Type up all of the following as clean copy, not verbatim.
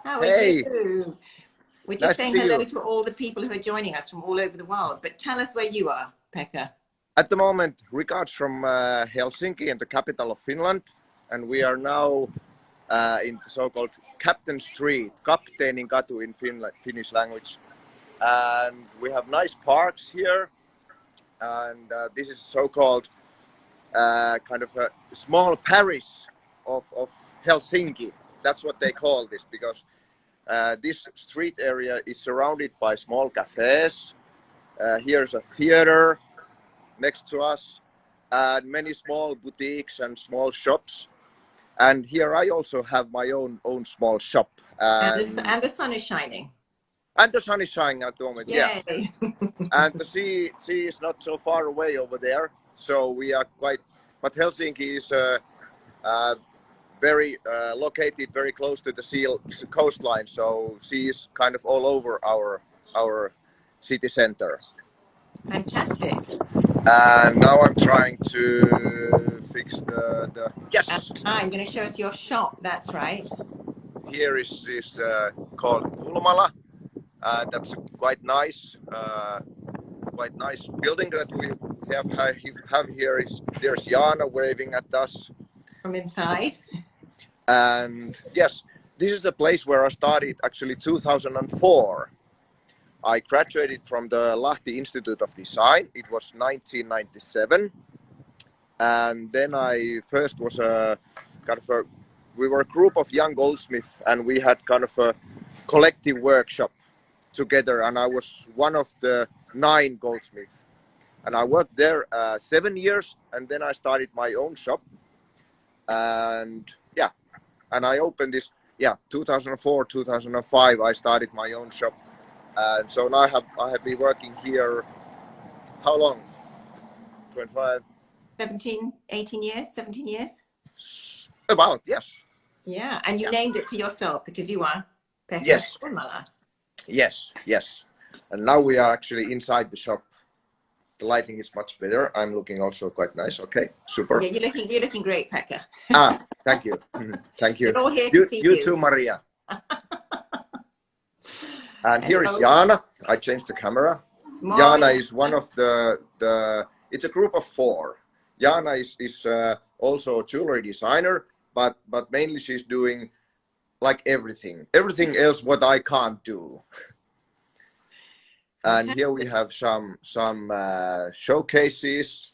How are Hey, you? We're just nice to saying see hello you. to all the people who are joining us from all over the world. But tell us where you are, Pekka. At the moment, regards from Helsinki and the capital of Finland, and we are now in the so-called Captain Street, Kapteenin katu in Finnish language. And we have nice parks here, and this is so-called kind of a small parish of Helsinki. That's what they call this because this street area is surrounded by small cafes. Here's a theater next to us, and many small boutiques and small shops. And here I also have my own small shop, And the sun is shining. and the sun is shining at the moment. Yeah, Yay. and the sea is not so far away over there, so we are quite. But Helsinki is very located very close to the sea coastline, so sea is kind of all over our city center. Fantastic. And now I'm trying to fix the yes. I'm going to show us your shop. That's right. Here is called Kulmala. That's a quite nice building that we have here. There's Jana waving at us. From inside. And yes, this is a place where I started actually 2004. I graduated from the Lahti Institute of Design. It was 1997. And then I first was we were a group of young goldsmiths, and we had kind of a collective workshop together. And I was one of the 9 goldsmiths. And I worked there 7 years, and then I started my own shop. And yeah, and I opened this, 2004, 2005, I started my own shop. And so now I have been working here, how long? 25? 18 years, 17 years? About, yes. Yeah, and you named it for yourself because you are Pekka Yes. Kulmala. Yes. And now we are actually inside the shop. The lighting is much better. I'm looking also quite nice. Okay, super. Yeah, you're looking great, Pekka. Thank you. Thank you. We're all here to see you. You too, Maria. And here is Jana. I changed the camera. Jana is one of the. It's a group of 4. Jana is also a jewelry designer, but mainly she's doing like everything else what I can't do. And here we have some showcases,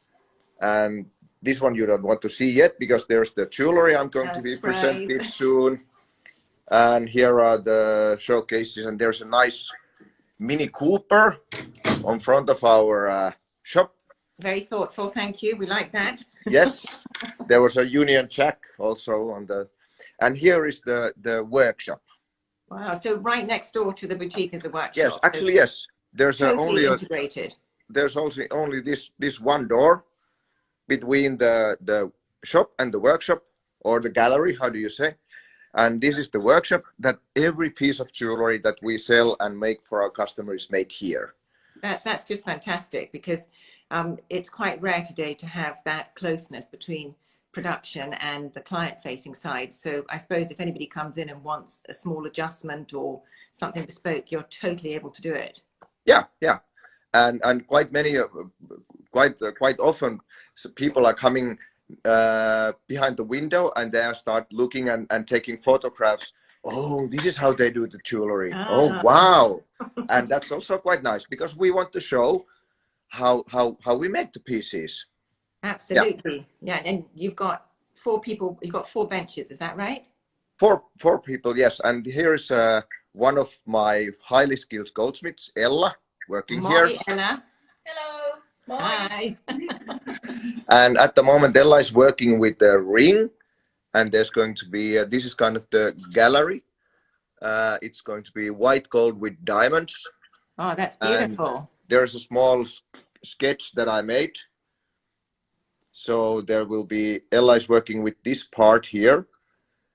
and this one you don't want to see yet because there's the jewelry I'm going to be presented soon. And here are the showcases, and there's a nice Mini Cooper on front of our shop. Very thoughtful, thank you. We like that. Yes, there was a Union Jack also on the, and here is the workshop. Wow, so right next door to the boutique is a workshop. Yes, actually yes. There's totally integrated. There's also only this one door between the shop and the workshop, or the gallery. How do you say? And this is the workshop that every piece of jewelry that we sell and make for our customers make here. That's just fantastic because it's quite rare today to have that closeness between production and the client-facing side. So I suppose if anybody comes in and wants a small adjustment or something bespoke, you're totally able to do it. Yeah, and quite many, quite often, people are coming behind the window and they start looking and taking photographs. Oh, this is how they do the jewelry. Oh, wow. And that's also quite nice because we want to show how we make the pieces. Absolutely. Yeah. And you've got 4 people, you've got 4 benches, is that right? 4 people, yes. And here's one of my highly skilled goldsmiths, Ella, working here. Ella. Hello. Hi. And at the moment, Ella is working with the ring, and there's going to be, this is kind of the gallery. It's going to be white gold with diamonds. Oh, that's beautiful. And there's a small sketch that I made. So there will be, Ella is working with this part here.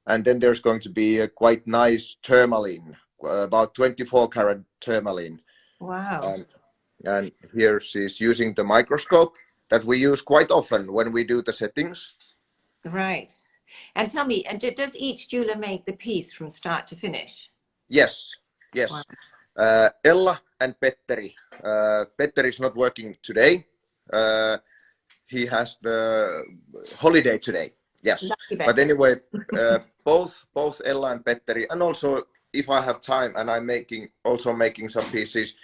And then there's going to be a quite nice tourmaline, about 24 karat tourmaline. Wow. And here she's using the microscope that we use quite often when we do the settings. Right. And tell me, does each jeweler make the piece from start to finish? Yes, Wow. yes. Ella and Petteri. Petteri is not working today. He has the holiday today. Yes, Lucky but better. anyway, both Ella and Petteri, and also if I have time and I'm making some pieces,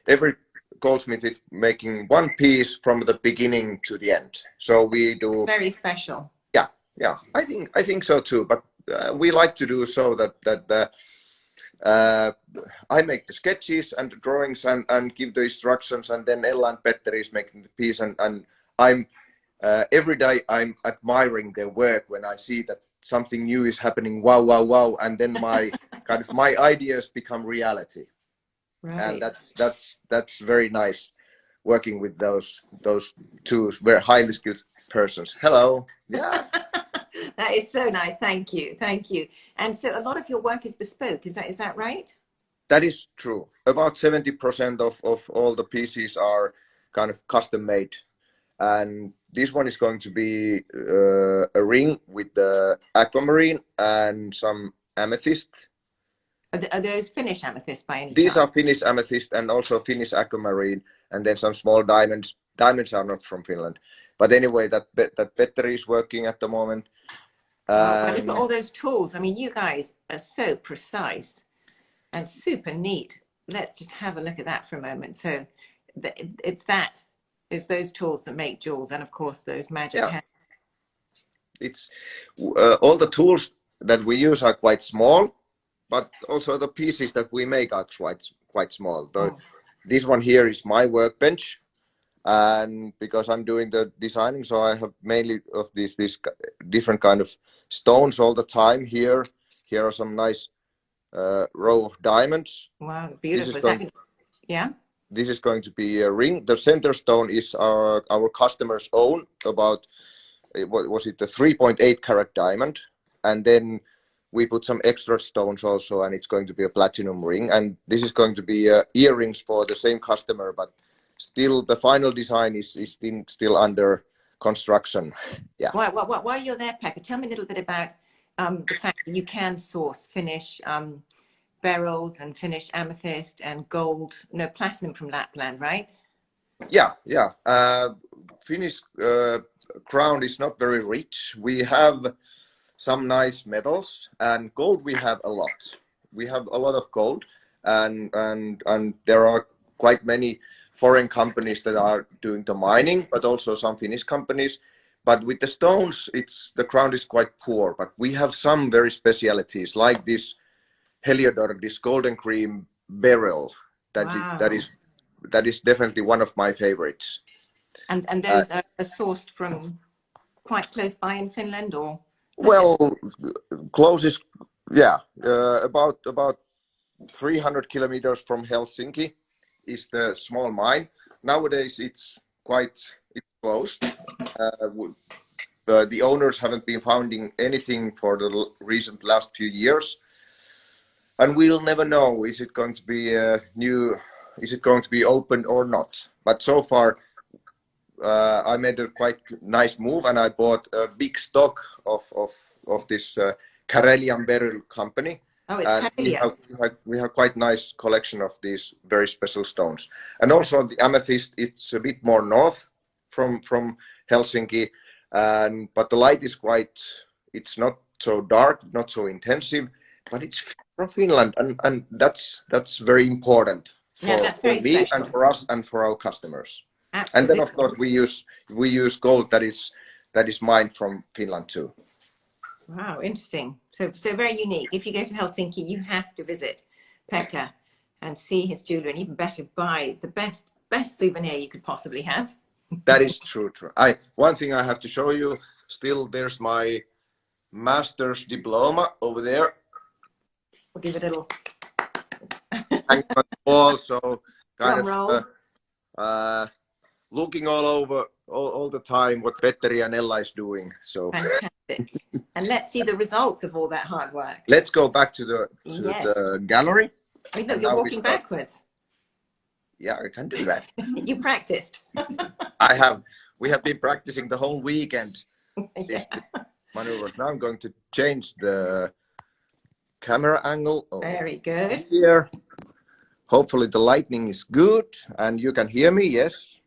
every goldsmith is making one piece from the beginning to the end. So we do. It's very special. Yeah. I think so too. But we like to do so that I make the sketches and the drawings and give the instructions, and then Ella and Petteri is making the piece, and I'm every day I'm admiring their work when I see that something new is happening. Wow, wow, wow! And then my my ideas become reality, Right. and that's very nice working with those two very highly skilled persons. Hello, yeah. That is so nice. Thank you. Thank you. And so a lot of your work is bespoke. Is that right? That is true. About 70% of all the pieces are kind of custom made. And this one is going to be a ring with the aquamarine and some amethyst. Are those Finnish amethysts by any These chance? are Finnish amethyst and also Finnish aquamarine, and then some small diamonds. Diamonds are not from Finland. But anyway, that Petteri is working at the moment. Wow, look at all those tools. I mean, you guys are so precise and super neat. Let's just have a look at that for a moment. So it's those tools that make jewels, and of course those magic hands. It's all the tools that we use are quite small, but also the pieces that we make are quite small. This one here is my workbench, and because I'm doing the designing, so I have mainly of these different kind of stones all the time. Here are some nice row of diamonds. Wow, beautiful. This is going to be a ring. The center stone is our customer's own, about what was it, the 3.8 carat diamond, and then we put some extra stones also, and it's going to be a platinum ring. And this is going to be earrings for the same customer, but still the final design is still under construction. Yeah. While you're there, Pekka, tell me a little bit about the fact that you can source Finnish beryls and Finnish amethyst and gold, no, platinum from Lapland, right? Yeah. Finnish ground is not very rich. We have some nice metals, and gold we have a lot. We have a lot of gold, and there are quite many foreign companies that are doing the mining, but also some Finnish companies. But with the stones, the ground is quite poor. But we have some very specialities, like this Heliodor, this golden cream beryl. That is definitely one of my favorites. And those are sourced from quite close by in Finland, or? Well, closest, yeah, about 300 kilometers from Helsinki is the small mine. Nowadays, it's closed. The owners haven't been finding anything for the recent last few years, and we'll never know. Is it going to be is it going to be open or not? But so far, I made a quite nice move, and I bought a big stock of this Karelian beryl company. Oh, it's Karelia. We have quite nice collection of these very special stones, and also the amethyst. It's a bit more north from Helsinki, but the light is it's not so dark, not so intensive, but it's from Finland, and that's very important for me special. And for us and for our customers. Absolutely. And then of course we use gold that is mined from Finland too. Wow, interesting. So very unique. If you go to Helsinki, you have to visit Pekka and see his jewelry, and even better, buy the best souvenir you could possibly have. That is true. One thing I have to show you. Still, there's my master's diploma over there. We'll give it a little. Hanging on the wall, so kind of looking all over all the time what Petteri and Ella is doing. So fantastic. And let's see the results of all that hard work. Let's go back to the gallery. Wait, look, you're walking backwards. Yeah, I can do that. You practiced. I have. We have been practicing the whole weekend. These maneuvers. Now I'm going to change the camera angle. Very good. Here. Hopefully the lighting is good and you can hear me, yes?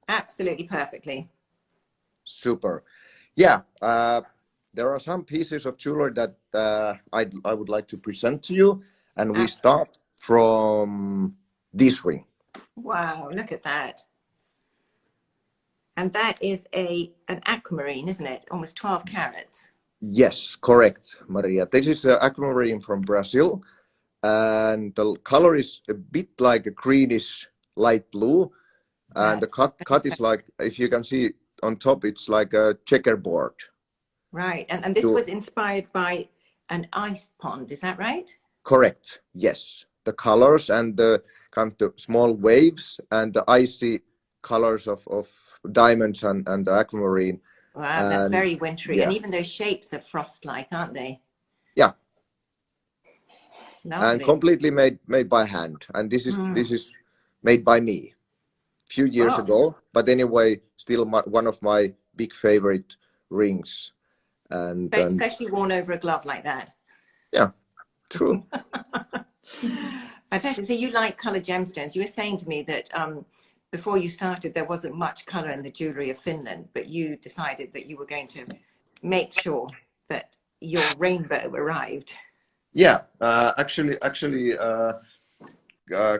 Absolutely perfectly. Super. Yeah, there are some pieces of jewelry that I would like to present to you. And we start from this ring. Wow, look at that. And that is an aquamarine, isn't it? Almost 12 carats. Yes, correct, Maria. This is an aquamarine from Brazil. And the color is a bit like a greenish light blue. And the cut is like, if you can see on top, it's like a checkerboard. Right. And this was inspired by an ice pond, is that right? Correct. Yes. The colors and the kind of the small waves and the icy colors of diamonds and the aquamarine. Wow, that's very wintry. Yeah. And even those shapes are frost-like, aren't they? Yeah. Lovely. And completely made by hand. And this is made by me a few years ago. But anyway, still one of my big favorite rings. And especially worn over a glove like that. Yeah, true. I bet. So you like colored gemstones. You were saying to me that before you started, there wasn't much color in the jewelry of Finland, but you decided that you were going to make sure that your rainbow arrived. Yeah, actually,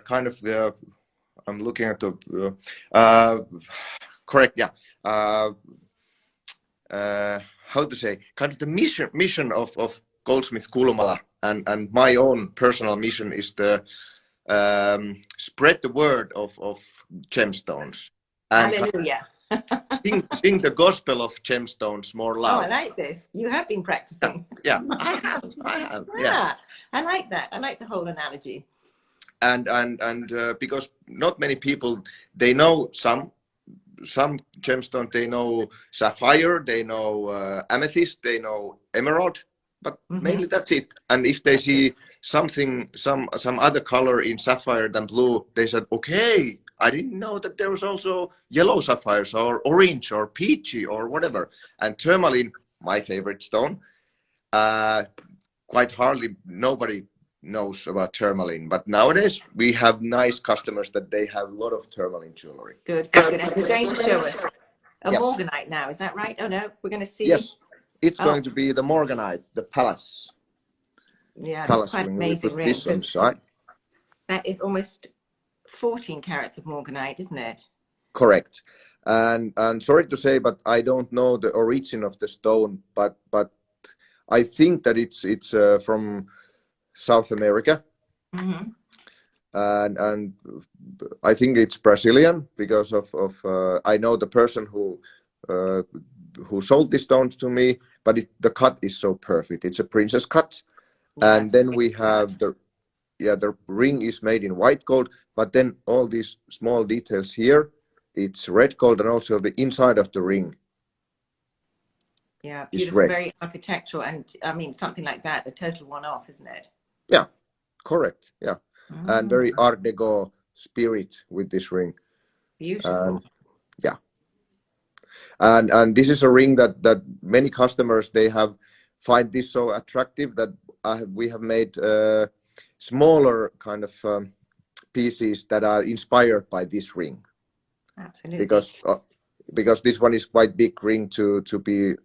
kind of I'm looking at the, correct, yeah. How to say, kind of the mission of Goldsmith Kulmala and my own personal mission is to spread the word of gemstones. And hallelujah. sing the gospel of gemstones more loud. Oh, I like this. You have been practicing. Yeah, I have. Yeah, I like that. I like the whole analogy. And because not many people, they know some gemstone, they know sapphire, they know amethyst, they know emerald, but mainly that's it. And if they see something, some other color in sapphire than blue, they said, okay, I didn't know that there was also yellow sapphires or orange or peachy or whatever. And tourmaline, my favorite stone, quite hardly nobody knows about tourmaline, but nowadays we have nice customers that they have a lot of tourmaline jewelry. Good. And you're going to show us a morganite now, is that right? Oh no, we're going to see. Yes, it's going to be the morganite, the palace. Yeah, it's quite amazing ring. That is almost 14 carats of morganite, isn't it? Correct. And sorry to say, but I don't know the origin of the stone, but I think that it's from South America, and I think it's Brazilian because of I know the person who sold these stones to me, but the cut is so perfect. It's a princess cut, and then we have the ring is made in white gold, but then all these small details here, it's red gold, and also the inside of the ring. Yeah, beautiful, very architectural, and I mean something like that, a total one-off, isn't it? Yeah, correct. Yeah, and very Art Deco spirit with this ring. Beautiful. Yeah, and this is a ring that many customers they find this so attractive that we have made smaller kind of pieces that are inspired by this ring. Absolutely. Because this one is quite big ring to be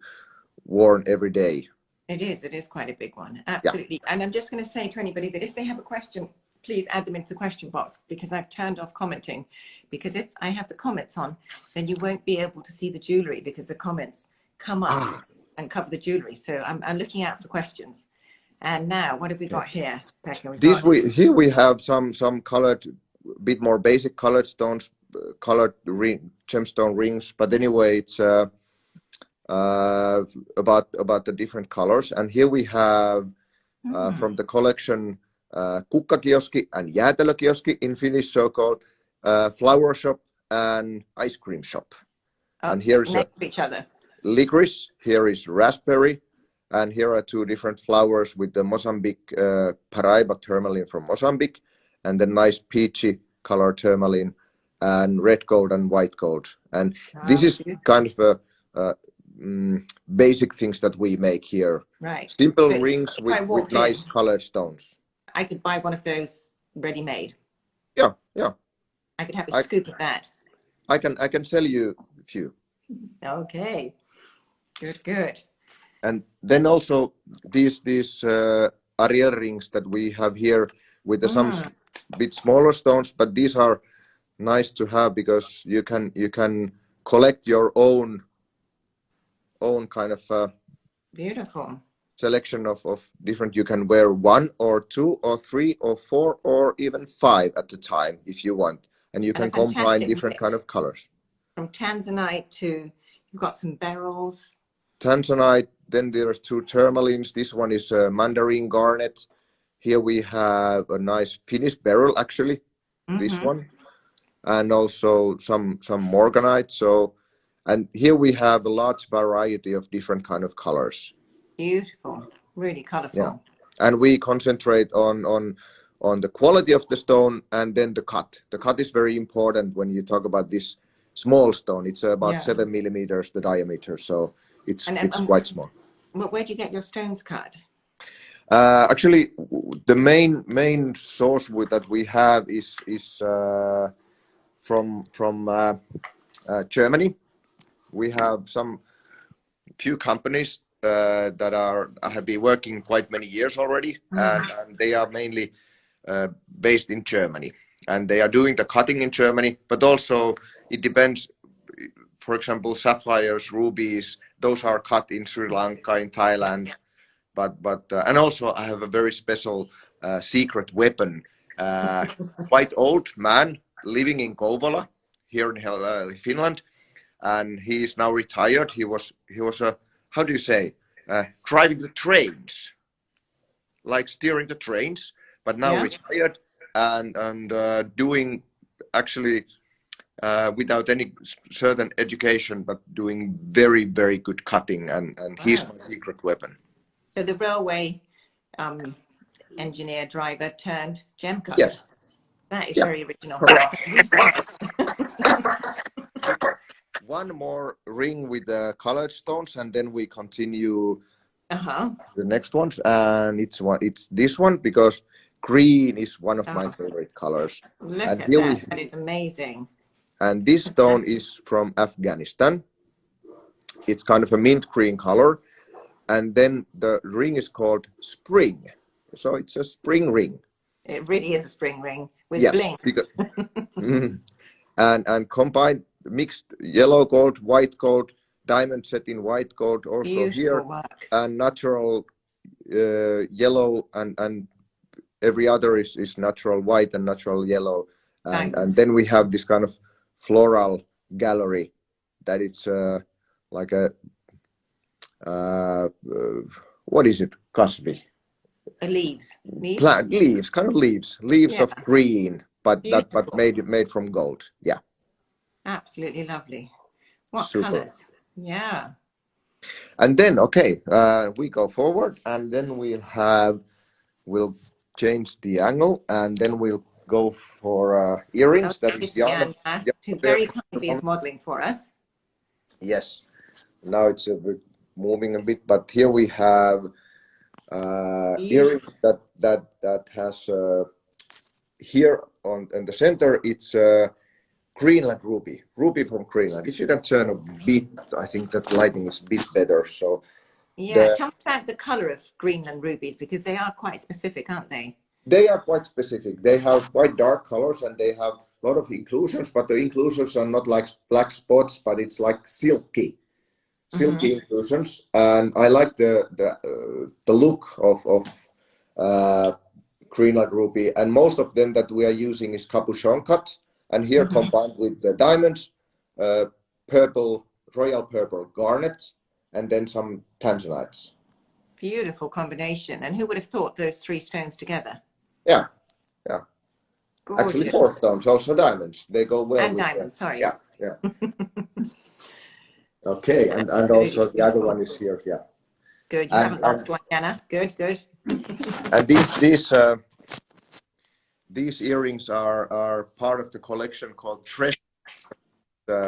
worn every day. It is quite a big one. Absolutely. Yeah. And I'm just going to say to anybody that if they have a question, please add them into the question box, because I've turned off commenting. Because if I have the comments on, then you won't be able to see the jewelry because the comments come up and cover the jewelry. So I'm looking out for questions. And now, what have we got here, Pekka? Here we have some colored, bit more basic colored stones, colored gemstone rings. But anyway, it's about the different colors. And here we have from the collection kukkakioski and jäätelökioski in Finnish, so-called flower shop and ice cream shop. And here is each other. Licorice, here is raspberry, and here are two different flowers with the Mozambique Paraiba tourmaline from Mozambique, and the nice peachy color tourmaline, and red gold and white gold. And this is kind of a basic things that we make here. Right. Simple So rings if with nice colored stones. I could buy one of those ready-made. Yeah, yeah. I could have a scoop of that. I can sell you a few. Okay. Good, good. And then also these Ariel rings that we have here with some bit smaller stones, but these are nice to have because you can collect your own kind of beautiful selection of different. You can wear 1 or 2 or 3 or 4 or even 5 at the time if you want, and you can combine different kind of colors. From tanzanite to, you've got some beryls. Tanzanite, then there's 2 tourmalines. This one is mandarin garnet. Here we have a nice Finnish beryl, actually, this one, and also some morganite. So, and here we have a large variety of different kind of colors. Beautiful, really colorful. Yeah, and we concentrate on the quality of the stone and then the cut. The cut is very important when you talk about this small stone. It's about 7 millimeters the diameter, so it's quite small. Where do you get your stones cut? Actually, the main source that we have is from Germany. We have some few companies that have been working quite many years already, and they are mainly based in Germany, and they are doing the cutting in Germany, but also it depends. For example, sapphires, rubies, those are cut in Sri Lanka, in Thailand. But and also I have a very special secret weapon. Quite old man living in Kouvola here in Finland, and he is now retired. He was a, how do you say, driving the trains, like steering the trains, but now retired and doing actually without any certain education, but doing very, very good cutting, and he's my secret weapon. So the railway engineer driver turned gem cutter. Yes. That is very original. One more ring with the colored stones, and then we continue the next ones. And it's this one because green is one of my favorite colors. Look at that. That is amazing. And this stone is from Afghanistan. It's kind of a mint green color. And then the ring is called spring. So it's a spring ring. It really is a spring ring with bling. Because, and combined, mixed yellow gold, white gold, diamond set in white gold also beautiful here. Work. And natural yellow and every other is natural white and natural yellow. And then we have this kind of floral gallery that it's like a what is it? Kasvi. Leaves. Plant leaves, kind of leaves of green, but made from gold. Yeah. Absolutely lovely. What Super. colors? Yeah. And then we go forward, and then we'll change the angle, and then we'll go for earrings. That is Jana, who very kindly is modeling for us. Yes. Now it's moving a bit, but here we have earrings that has here in the center. It's Greenland ruby from Greenland. If you can turn a bit, I think that lighting is a bit better. So tell me about the color of Greenland rubies, because they are quite specific, aren't they? They are quite specific. They have quite dark colors, and they have a lot of inclusions, but the inclusions are not like black spots, but it's like silky inclusions. And I like the look of Greenland ruby, and most of them that we are using is capuchon cut, and here combined with the diamonds, purple, royal purple garnet, and then some tanzanites. Beautiful combination. And who would have thought those 3 stones together? Yeah. Gorgeous. Actually 4 stones, also diamonds. They go well. And diamonds, sorry. Yeah. Okay, and also the other one is here. Yeah. Good. You haven't lost one, Jana. Good. And these earrings are part of the collection called Treasure.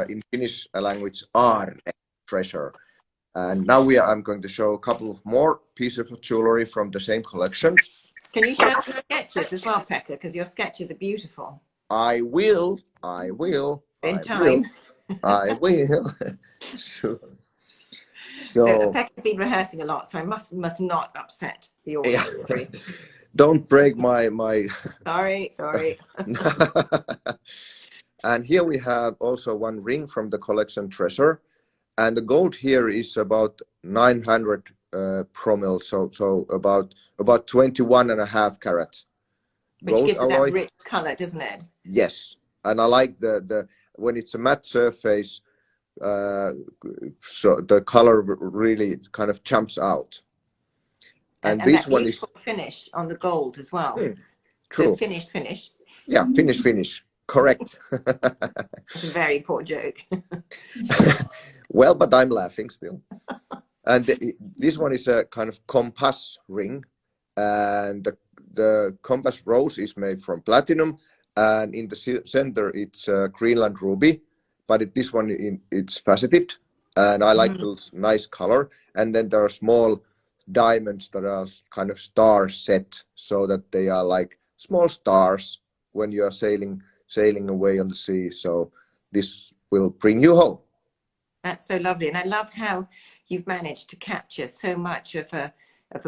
In Finnish language, aarne, treasure. And now I'm going to show a couple of more pieces of jewelry from the same collection. Can you show your sketches as well, Pekka? Because your sketches are beautiful. I will. In time. I will. So Pekka's been rehearsing a lot, so I must not upset the audience. yeah. Don't break my Sorry. And here we have also one ring from the collection treasure, and the gold here is about 900 promille, so about 21.5 carats. Which Gold gives it alloy. that rich color, doesn't it? Yes, and I like the when it's a matte surface, so the color really kind of jumps out. And this that one is finish on the gold as well. True. So finish. Yeah, finish. Correct. That's a very poor joke. Well, but I'm laughing still. And this one is a kind of compass ring, and the compass rose is made from platinum, and in the center it's a Greenland ruby, but this one it's faceted, and I like the nice color. And then there are small diamonds that are kind of star set, so that they are like small stars when you are sailing away on the sea. So this will bring you home. That's so lovely, and I love how you've managed to capture so much of a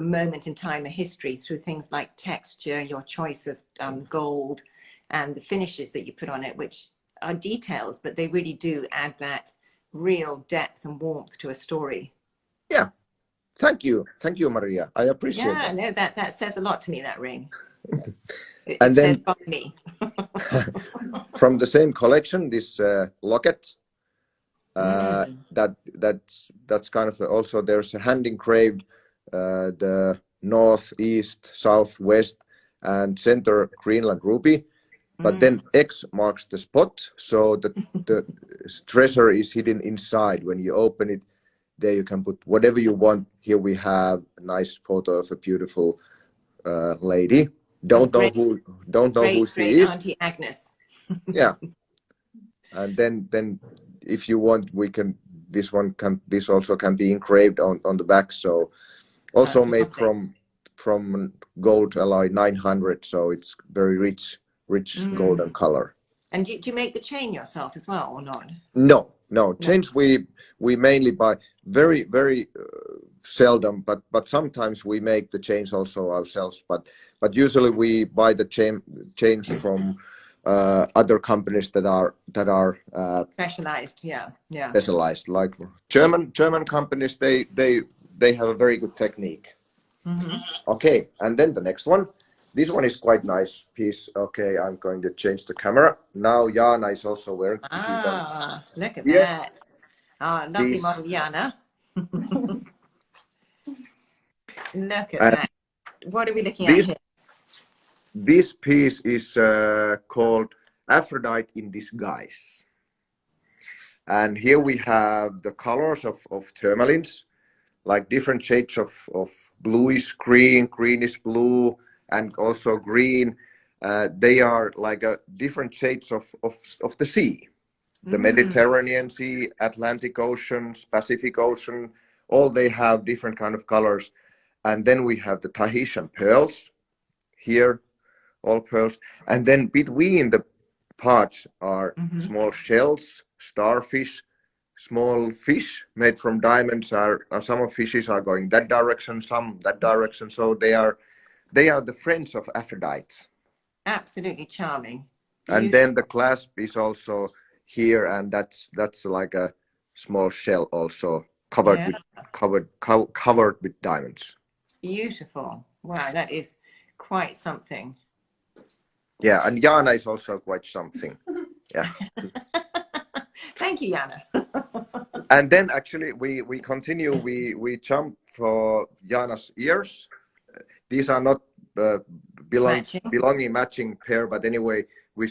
moment in time, a history, through things like texture, your choice of gold, and the finishes that you put on it, which are details, but they really do add that real depth and warmth to a story. Yeah. Thank you, Maria. I appreciate that. Yeah, no, that says a lot to me, that ring. And then says by me. From the same collection, this locket. That's kind of also, there's a hand engraved the north, east, south, west, and center Greenland ruby. But then X marks the spot, so the treasure is hidden inside. When you open it, there you can put whatever you want. Here we have a nice photo of a beautiful lady. Don't know who she is. Auntie Agnes. Yeah. And then if you want, we can. This also can be engraved on the back. So also made from gold alloy 900. So it's very rich golden color. And do you make the chain yourself as well, or not? No. Chains we mainly buy, very seldom, but sometimes we make the chains also ourselves. But usually we buy the chains from other companies that are specialized. Yeah. Specialized, like German companies. They have a very good technique. Okay, and then the next one. This one is quite nice piece. Okay, I'm going to change the camera. Now Jana is also wearing. Look at that. Lovely model, Jana. Look at that. What are we looking at here? This piece is called Aphrodite in Disguise. And here we have the colors of tourmalines, like different shades of bluish green, greenish blue, and also green. They are like different shades of the sea. The Mediterranean Sea, Atlantic Ocean, Pacific Ocean, all they have different kind of colors. And then we have the Tahitian pearls here, all pearls. And then between the parts are small shells, starfish, small fish made from diamonds. Some of fishes are going that direction, some that direction. So they are the friends of Aphrodite. Absolutely charming. And then the clasp is also here, and that's like a small shell also covered with diamonds. Beautiful. Wow, that is quite something. Yeah, and Jana is also quite something. Yeah. Thank you, Jana. And then actually we continue. We jump for Jana's ears. These are not belonging matching pair, but anyway, we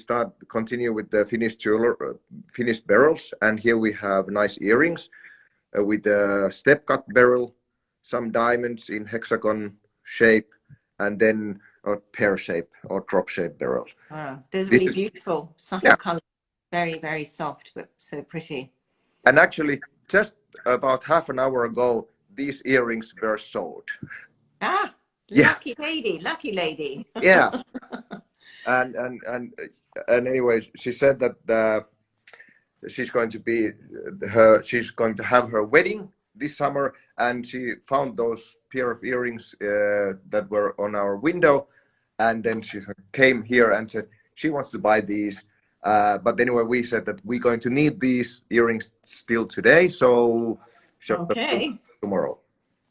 continue with the finished beryls, and here we have nice earrings with the step cut beryl, some diamonds in hexagon shape, and then a pear shape or drop shape beryl. Wow, those are really beautiful, subtle colors, very soft, but so pretty. And actually, just about half an hour ago, these earrings were sold. Ah, Yeah, lucky lady. yeah. And anyway, she said that she's going to have her wedding this summer, and she found those pair of earrings that were on our window, and then she came here and said she wants to buy these. But anyway, we said that we're going to need these earrings still today, so shop them Okay, tomorrow.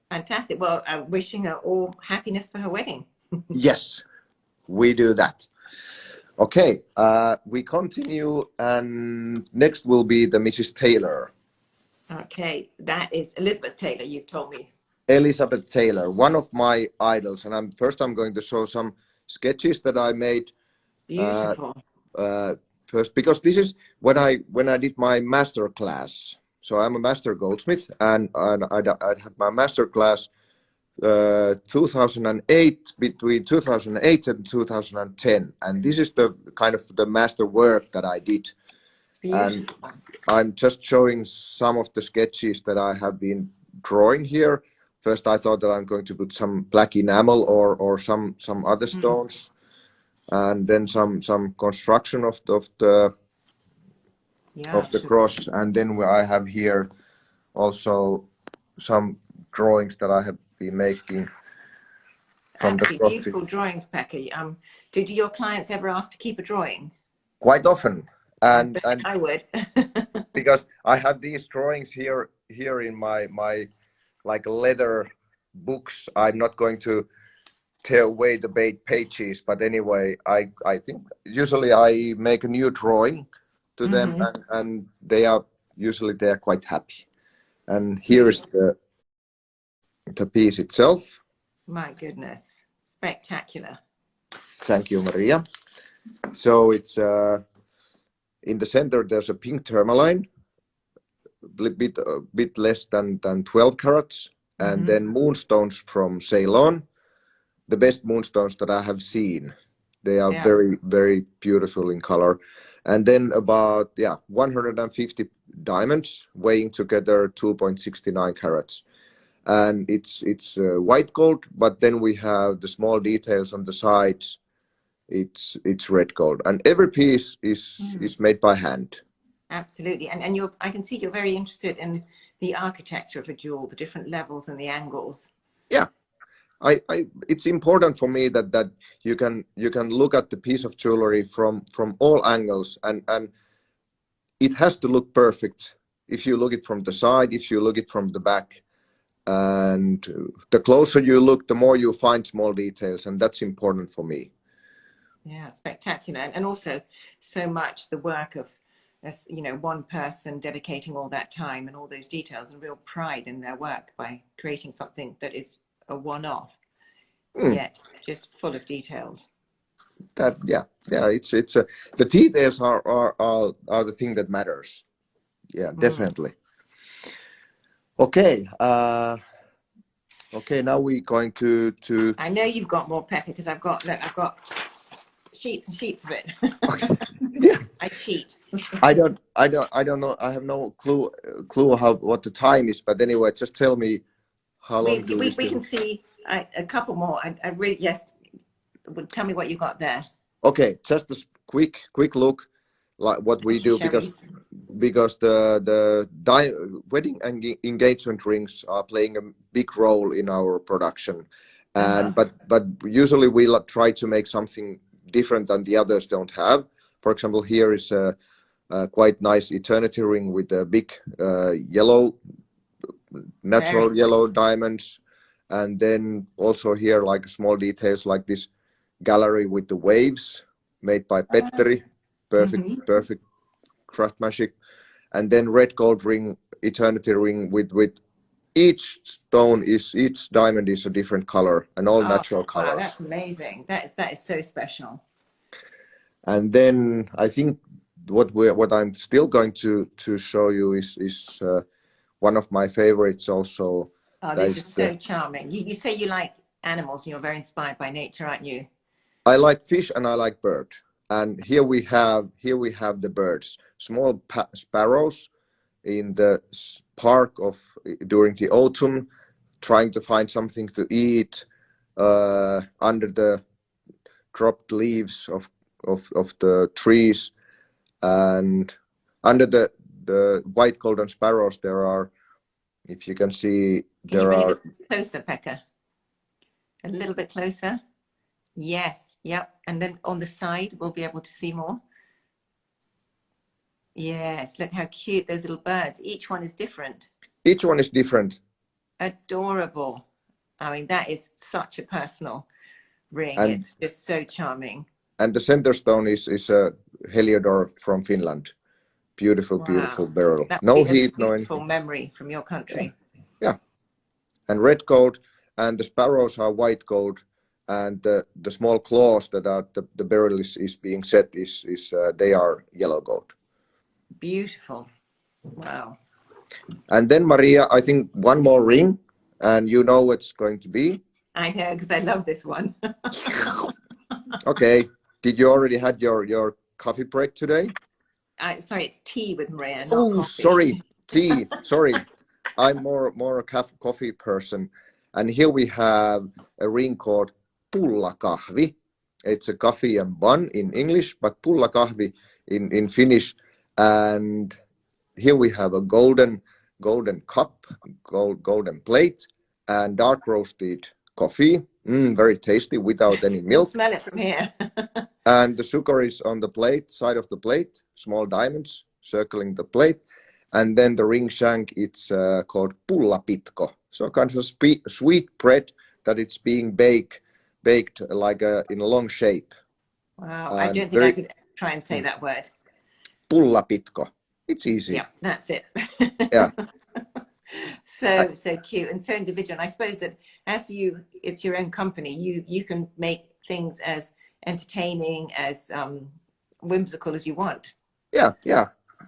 fantastic. Well, I'm wishing her all happiness for her wedding. Yes, we do that. Okay, we continue, and next will be the Mrs. Taylor. Okay, that is Elizabeth Taylor, you've told me. Elizabeth Taylor, one of my idols, and I'm going to show some sketches that I made Beautiful. first, because this is when I did my master class. So I'm a master goldsmith, and I had my master class 2008, between 2008 and 2010, and this is the kind of the master work that I did. And I'm just showing some of the sketches that I have been drawing here. First, I thought that I'm going to put some black enamel or some other stones, and then some construction of the cross, and then I have here also some drawings that I have been making from the crosses. Beautiful drawings, Pekka. Did your clients ever ask to keep a drawing? Quite often, and I would. because I have these drawings here in my like leather books. I'm not going to tear away the pages, but anyway, I think usually I make a new drawing to them, and they are quite happy. And here is the piece itself. My goodness, spectacular. Thank you, Maria. So it's in the center there's a pink tourmaline, a bit less than 12 carats, and then moonstones from Ceylon, the best moonstones that I have seen. They are very, very beautiful in color. And then about 150 diamonds weighing together 2.69 carats. And it's white gold, but then we have the small details on the sides. It's red gold, and every piece is made by hand. Absolutely. And I can see you're very interested in the architecture of a jewel, the different levels and the angles. Yeah. It's important for me that you can look at the piece of jewelry from all angles, and it has to look perfect. If you look it from the side, if you look it from the back, and the closer you look, the more you find small details, and that's important for me. Yeah, spectacular. And also so much the work of, one person dedicating all that time and all those details, and real pride in their work by creating something that is a one-off, yet just full of details. It's the details are the thing that matters. Yeah, definitely. Okay. Okay, now we're going to. I know you've got more, Pekka, because I've got sheets and sheets of it. Okay. Yeah. I cheat. I don't know. I have no clue what the time is, but anyway, just tell me how long we can see a couple more. I really, yes. Tell me what you got there. Okay, just a quick look, like what we do, because the wedding and engagement rings are playing a big role in our production, and but usually we try to make something different than the others don't have. For example, here is a quite nice eternity ring with a big yellow, natural yellow diamonds, and then also here like small details like this gallery with the waves made by Petteri, perfect craftsmanship, and then red gold ring, eternity ring with each diamond is a different color and all natural colors. Wow, that's amazing. That is so special. And then I think what I'm still going to show you is one of my favorites also. Oh, this is so charming. You say you like animals and you're very inspired by nature, aren't you? I like fish and I like bird. And here we have the birds, small sparrows in the park during the autumn, trying to find something to eat under the dropped leaves of the trees, and under the white golden sparrows there are, if you can see, Can you bring it a bit closer, Pekka? A little bit closer. Yes, yep. And then on the side, we'll be able to see more. Yes, look how cute those little birds. Each one is different. Each one is different. Adorable. I mean, that is such a personal ring. And it's just so charming. And the center stone is a Heliodor from Finland. Beautiful, Wow. beautiful beryl. That No would be heat, a no beautiful anything. memory from your country. Yeah. And red gold, and the sparrows are white gold, and the small claws that are the beryl is being set is they are yellow gold. Beautiful. Wow. And then, Maria, I think one more ring, and you know what's going to be. I know, because I love this one. Okay. Did you already had your coffee break today? Sorry, it's tea with Maria, not Oh, coffee. sorry, tea. Sorry, I'm more a coffee person. And here we have a ring called pullakahvi. It's a coffee and bun in English, but pullakahvi in Finnish. And here we have a golden cup, golden plate, and dark roasted coffee. Very tasty without any milk. Smell it from here. And the sugar is on the plate, side of the plate, small diamonds circling the plate. And then the ring shank, it's called pullapitko. So kind of a sweet bread that it's being baked like in a long shape. Wow, And I don't think I could try and say that word. Pullapitko. It's easy. Yeah, that's it. Yeah. So cute and so individual. And I suppose that as it's your own company, you can make things as entertaining, as whimsical as you want. Yeah.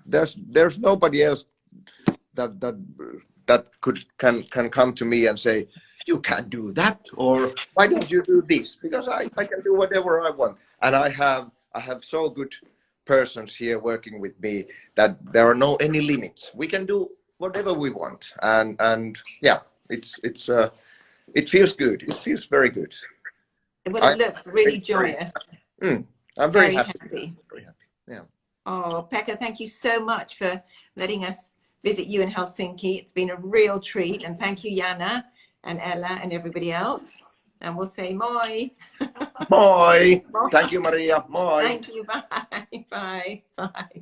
There's nobody else that can come to me and say, you can't do that, or why don't you do this? Because I can do whatever I want. And I have so good persons here working with me that there are any limits. We can do whatever we want. And yeah, it feels good. It feels very good. Well, it looks really joyous. I'm very happy. Very happy. Yeah. Oh, Pekka, thank you so much for letting us visit you in Helsinki. It's been a real treat. And thank you, Jana and Ella and everybody else. And we'll say moi. Moi. Thank you, Maria. Moi. Thank you. Bye. Bye. Bye.